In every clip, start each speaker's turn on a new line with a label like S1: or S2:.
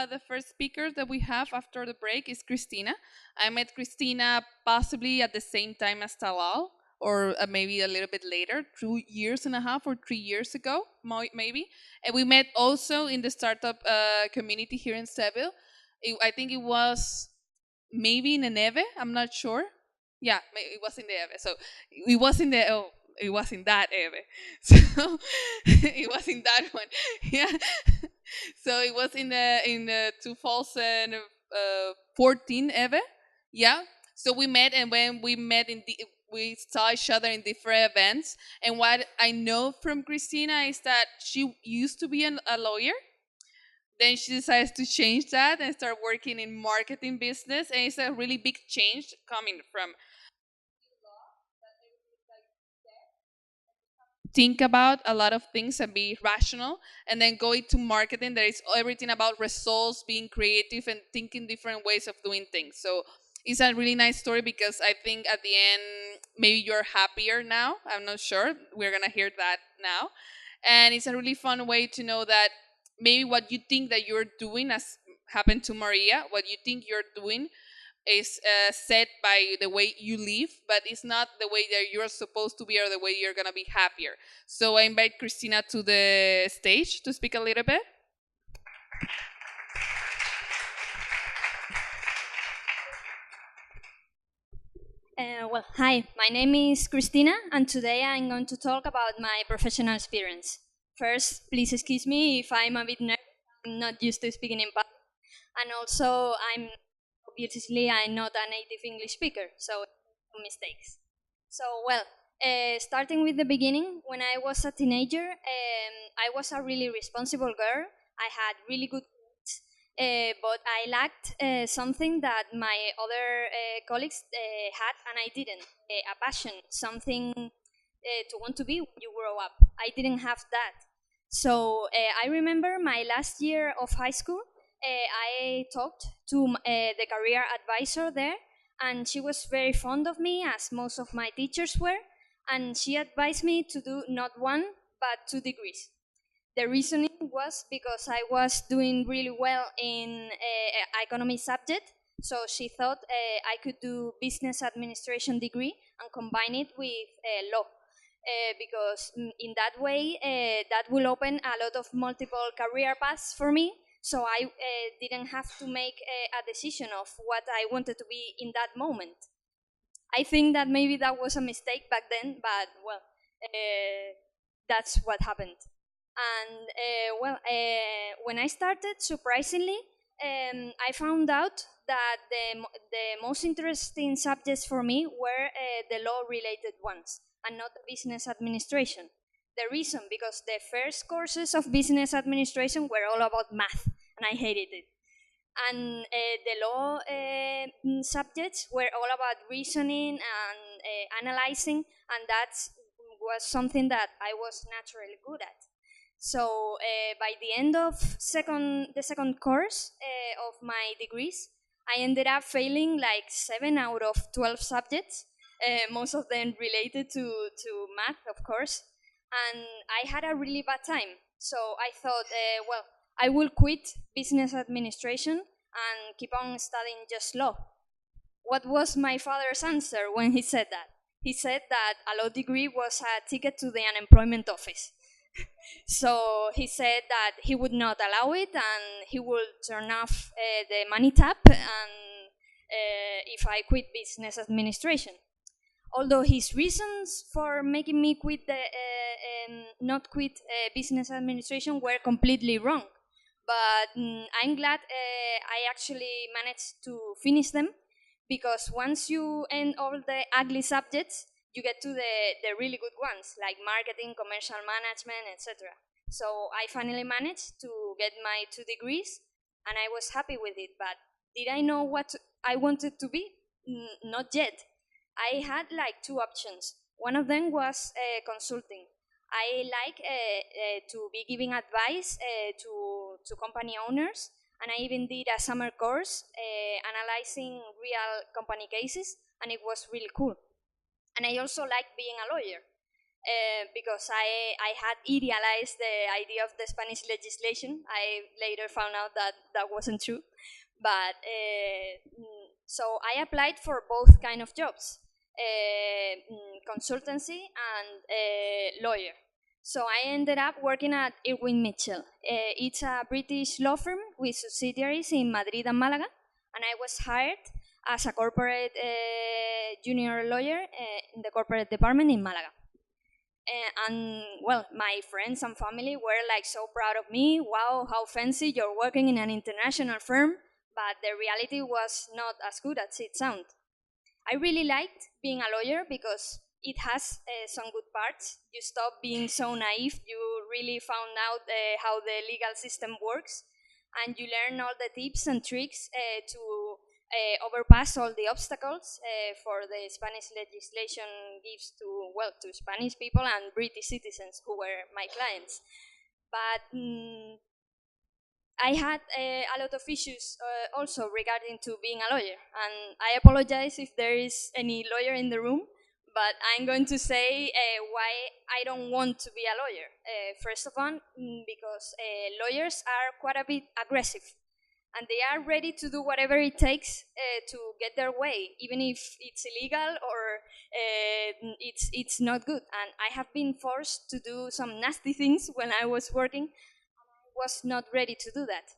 S1: the first speaker that we have after the break is Cristina. I met Cristina possibly at the same time as Talal, or maybe a little bit later, 2 years and a half or 3 years ago, maybe. And we met also in the startup community here in Seville. I think it was maybe in the Neve. I'm not sure. Yeah, it was in the Eve. So it was in the it was in that Eve. So it was in that one. Yeah. So it was in the 2014 Eve. Yeah. So we met, and when we met we saw each other in different events. And what I know from Christina is that she used to be a lawyer. Then she decides to change that and start working in marketing business, and it's a really big change coming from think about a lot of things and be rational, and then going to marketing that is everything about results, being creative and thinking different ways of doing things. So it's a really nice story, because I think at the end maybe you're happier now. I'm not sure, we're gonna hear that now. And it's a really fun way to know that maybe what you think that you're doing, as happened to Maria, what you think you're doing is set by the way you live, but it's not the way that you're supposed to be or the way you're gonna be happier. So I invite Christina to the stage to speak a little bit.
S2: Well, hi, my name is Cristina, and today I'm going to talk about my professional experience. First, please excuse me if I'm a bit nervous. I'm not used to speaking in public, and also I'm not a native English speaker, so no mistakes. So, well, starting with the beginning, when I was a teenager, I was a really responsible girl. I had really good grades, but I lacked something that my other colleagues had, and I didn't. A passion, something to want to be when you grow up. I didn't have that. So I remember my last year of high school. I talked to the career advisor there, and she was very fond of me, as most of my teachers were, and she advised me to do not one but 2 degrees. The reasoning was because I was doing really well in economy subject, so she thought I could do business administration degree and combine it with law. Because in that way, that will open a lot of multiple career paths for me, so I didn't have to make a decision of what I wanted to be in that moment. I think that maybe that was a mistake back then, but well, that's what happened. And when I started, surprisingly, I found out that the most interesting subjects for me were the law-related ones, and not the business administration. The reason, because the first courses of business administration were all about math, and I hated it. And the law subjects were all about reasoning and analyzing, and that was something that I was naturally good at. So by the end of the second course of my degrees, I ended up failing like 7 out of 12 subjects, most of them related to math, of course. And I had a really bad time. So I thought, well, I will quit business administration and keep on studying just law. What was my father's answer when he said that? He said that a law degree was a ticket to the unemployment office. So he said that he would not allow it, and he would turn off the money tap and if I quit business administration. Although his reasons for making me quit not quit business administration were completely wrong, but I'm glad I actually managed to finish them, because once you end all the ugly subjects, you get to the really good ones, like marketing, commercial management, etc. So I finally managed to get my 2 degrees, and I was happy with it. But did I know what I wanted to be? Not yet. I had like two options. One of them was consulting. I like to be giving advice to company owners, and I even did a summer course analyzing real company cases, and it was really cool. And I also like being a lawyer. because I had idealized the idea of the Spanish legislation. I later found out that that wasn't true. But so I applied for both kind of jobs, consultancy and lawyer. So I ended up working at Irwin Mitchell. It's a British law firm with subsidiaries in Madrid and Malaga, and I was hired as a corporate junior lawyer in the corporate department in Malaga. And well, my friends and family were like so proud of me. Wow, how fancy, you're working in an international firm. But the reality was not as good as it sounded. I really liked being a lawyer because it has some good parts. You stop being so naive. You really found out how the legal system works, and you learn all the tips and tricks to overpass all the obstacles for the Spanish legislation gives to to Spanish people and British citizens who were my clients. But I had a lot of issues also regarding to being a lawyer, and I apologize if there is any lawyer in the room, but I'm going to say why I don't want to be a lawyer. First of all, because lawyers are quite a bit aggressive, and they are ready to do whatever it takes to get their way, even if it's illegal or it's not good. And I have been forced to do some nasty things when I was working, was not ready to do that.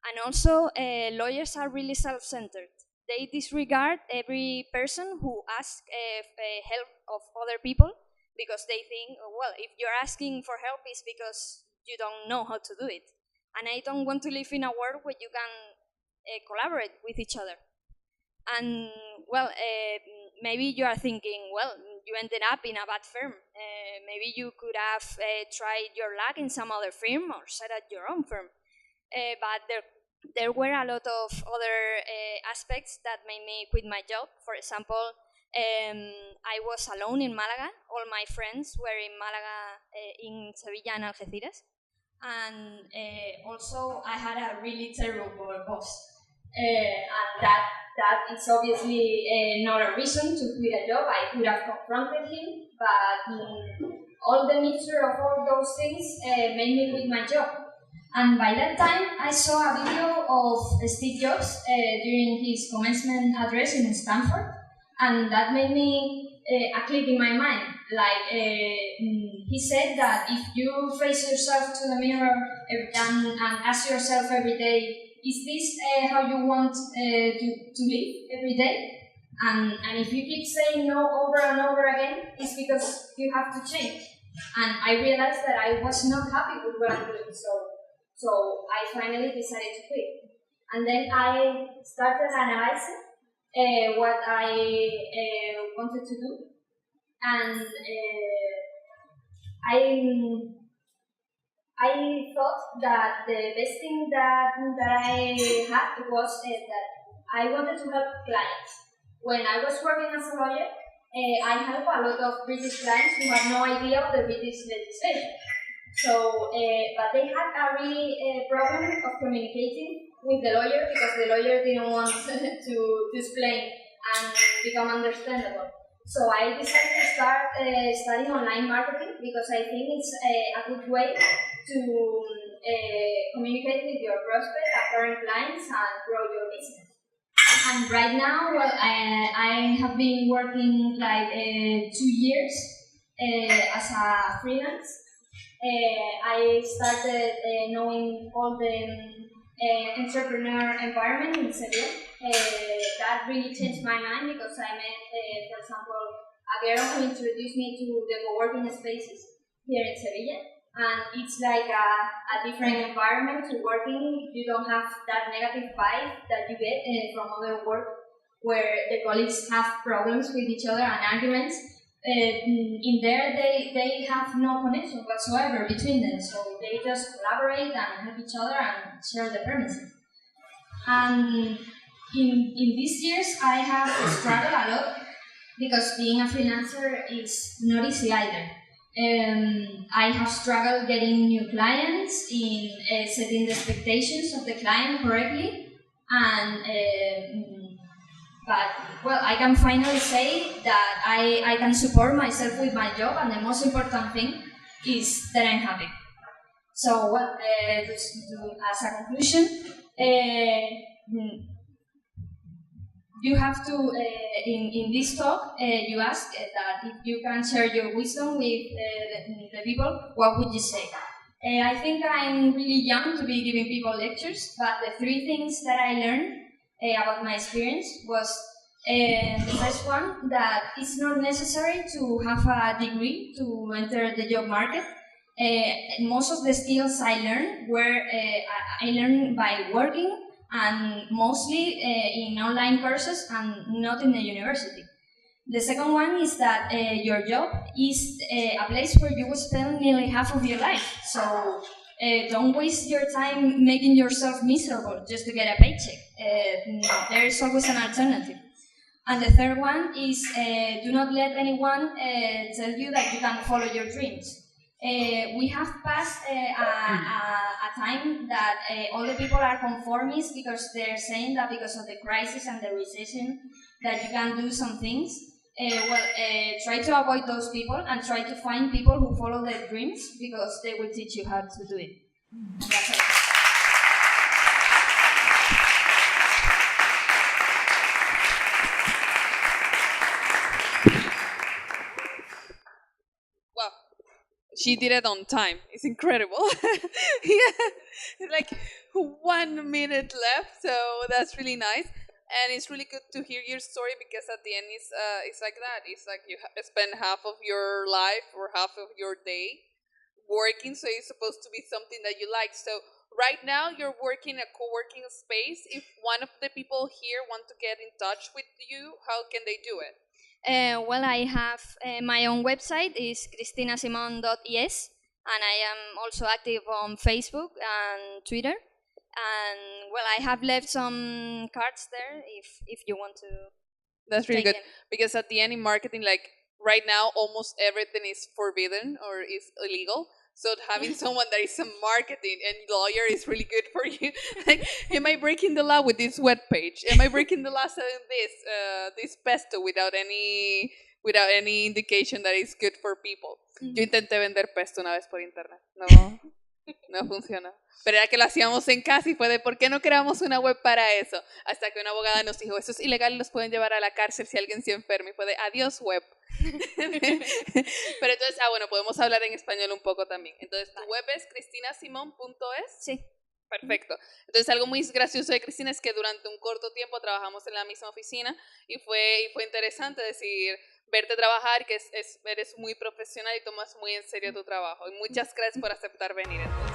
S2: And also, lawyers are really self-centered. They disregard every person who asks help of other people because they think, oh, well, if you're asking for help, it's because you don't know how to do it. And I don't want to live in a world where you can collaborate with each other. And well, maybe you are thinking, well, you ended up in a bad firm. Maybe you could have tried your luck in some other firm or set up your own firm. But there were a lot of other aspects that made me quit my job. For example, I was alone in Malaga. All my friends were in Malaga, in Sevilla and Algeciras. And also, I had a really terrible boss. And that is obviously not a reason to quit a job. I could have confronted him, but all the mixture of all those things made me quit my job. And by that time, I saw a video of Steve Jobs during his commencement address in Stanford, and that made me a click in my mind. Like he said that if you face yourself to the mirror and ask yourself every day, is this how you want to live every day? And if you keep saying no over and over again, it's because you have to change. And I realized that I was not happy with what I'm doing, so I finally decided to quit. And then I started analyzing what I wanted to do, and I thought that the best thing that I had was that I wanted to help clients. When I was working as a lawyer, I helped a lot of British clients who had no idea of the British legislation. So, but they had a really problem of communicating with the lawyer because the lawyer didn't want to explain and become understandable. So I decided to start studying online marketing because I think it's a good way to communicate with your prospect, current clients, and grow your business. And right now, well, I have been working like 2 years as a freelance. I started knowing all the entrepreneur environment in Seville. That really changed my mind because I met, for example, a girl who introduced me to the co-working spaces here in Sevilla. And it's like a different environment to work in. You don't have that negative vibe that you get from other work where the colleagues have problems with each other and arguments. In there, they have no connection whatsoever between them, so they just collaborate and help each other and share the premises. And in these years, I have struggled a lot because being a freelancer is not easy either. I have struggled getting new clients, in setting the expectations of the client correctly, and But, well, I can finally say that I can support myself with my job, and the most important thing is that I'm happy. So, well, as a conclusion, you have to, in this talk, you ask that if you can share your wisdom with the people, what would you say? I think I'm really young to be giving people lectures, but the three things that I learned about my experience was the first one, that it's not necessary to have a degree to enter the job market. Most of the skills I learned were I learned by working, and mostly in online courses and not in the university. The second one is that your job is a place where you will spend nearly half of your life. So don't waste your time making yourself miserable just to get a paycheck. There is always an alternative. And the third one is do not let anyone tell you that you can follow your dreams. We have passed a time that all the people are conformists because they're saying that because of the crisis and the recession that you can do some things. Try to avoid those people and try to find people who follow their dreams because they will teach you how to do it. That's it.
S1: Wow, she did it on time. It's incredible. Yeah, it's like 1 minute left, so that's really nice. And it's really good to hear your story because at the end it's like that. It's like you spend half of your life or half of your day working, so it's supposed to be something that you like. So right now you're working a co-working space. If one of the people here want to get in touch with you, how can they do it?
S2: Well, I have my own website is cristinasimon.es, and I am also active on Facebook and Twitter. And well, I have left some cards there if you want to.
S1: That's really
S2: Take
S1: good
S2: them.
S1: because at the end in marketing, like right now, almost everything is forbidden or is illegal. So having someone that is a marketing and lawyer is really good for you. Like, am I breaking the law with this web page? Am I breaking the law selling this pesto without any indication that it's good for people? Yo intenté vender pesto una vez por internet. No, no funciona. Pero era que lo hacíamos en casa y fue de ¿por qué no creamos una web para eso? Hasta que una abogada nos dijo, eso es ilegal y los pueden llevar a la cárcel si alguien se enferma. Y fue de adiós web. Pero entonces, bueno, podemos hablar en español un poco también. Entonces, tu web es cristinasimon.es.
S2: Sí.
S1: Perfecto. Entonces, algo muy gracioso de Cristina es que durante un corto tiempo trabajamos en la misma oficina y fue interesante decir, verte trabajar, que eres muy profesional y tomas muy en serio tu trabajo. Y muchas gracias por aceptar venir. Entonces.